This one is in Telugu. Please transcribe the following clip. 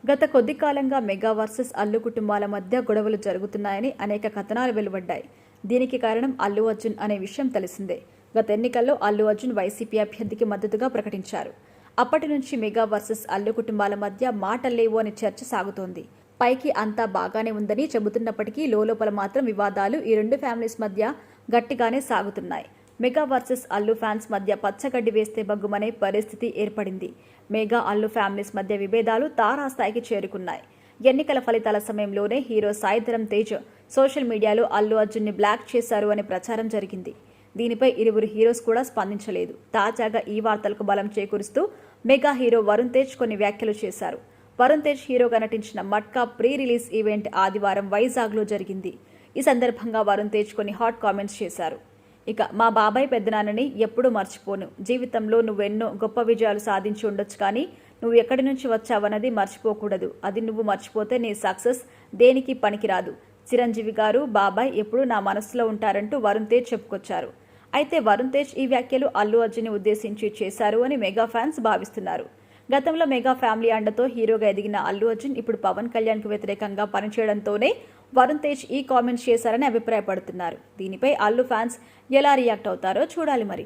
గత కొద్ది కాలంగా మెగా వర్సెస్ అల్లు కుటుంబాల మధ్య గొడవలు జరుగుతున్నాయని అనేక కథనాలు వెలువడ్డాయి. దీనికి కారణం అల్లు అర్జున్ అనే విషయం తెలిసిందే. గత ఎన్నికల్లో అల్లు అర్జున్ వైసీపీ అభ్యర్థికి మద్దతుగా ప్రకటించారు. అప్పటి నుంచి మెగా వర్సెస్ అల్లు కుటుంబాల మధ్య మాటల్లేవు అనే చర్చ సాగుతోంది. పైకి అంతా బాగానే ఉందని చెబుతున్నప్పటికీ లోలోపల మాత్రం వివాదాలు ఈ రెండు ఫ్యామిలీస్ మధ్య గట్టిగానే సాగుతున్నాయి. మెగా వర్సెస్ అల్లు ఫ్యాన్స్ మధ్య పచ్చగడ్డి వేస్తే బగ్గుమనే పరిస్థితి ఏర్పడింది. మెగా అల్లు ఫ్యామిలీస్ మధ్య విభేదాలు తారాస్థాయికి చేరుకున్నాయి. ఎన్నికల ఫలితాల సమయంలోనే హీరో సాయిధరమ్ తేజ్ సోషల్ మీడియాలో అల్లు అర్జున్ ని బ్లాక్ చేశారు అనే ప్రచారం జరిగింది. దీనిపై ఇరువురు హీరోస్ కూడా స్పందించలేదు. తాజాగా ఈ వార్తలకు బలం చేకూరుస్తూ మెగా హీరో వరుణ్ తేజ్ కొన్ని వ్యాఖ్యలు చేశారు. వరుణ్ తేజ్ హీరోగా నటించిన మట్కా ప్రీ రిలీజ్ ఈవెంట్ ఆదివారం వైజాగ్లో జరిగింది. ఈ సందర్భంగా వరుణ్ తేజ్ కొన్ని హాట్ కామెంట్స్ చేశారు. ఇక మా బాబాయ్ పెద్దనాన్నని ఎప్పుడూ మర్చిపోను. జీవితంలో నువ్వెన్నో గొప్ప విజయాలు సాధించి ఉండొచ్చు, కానీ నువ్వు ఎక్కడి నుంచి వచ్చావన్నది మర్చిపోకూడదు. అది నువ్వు మర్చిపోతే నీ సక్సెస్ దేనికి పనికిరాదు. చిరంజీవి గారు, బాబాయ్ ఎప్పుడూ నా మనసులో ఉంటారంటూ వరుణ్ తేజ్ చెప్పుకొచ్చారు. అయితే వరుణ్ తేజ్ ఈ వ్యాఖ్యలు అల్లు అర్జున్ని ఉద్దేశించి చేశారు అని మెగా ఫ్యాన్స్ భావిస్తున్నారు. గతంలో మెగా ఫ్యామిలీ అండతో హీరోగా ఎదిగిన అల్లు అర్జున్ ఇప్పుడు పవన్ కళ్యాణ్కు వ్యతిరేకంగా పనిచేయడంతోనే వరుణ్ తేజ్ ఈ కామెంట్స్ చేశారని అభిప్రాయపడుతున్నారు. దీనిపై అల్లు ఫ్యాన్స్ ఎలా రియాక్ట్ అవుతారో చూడాలి మరి.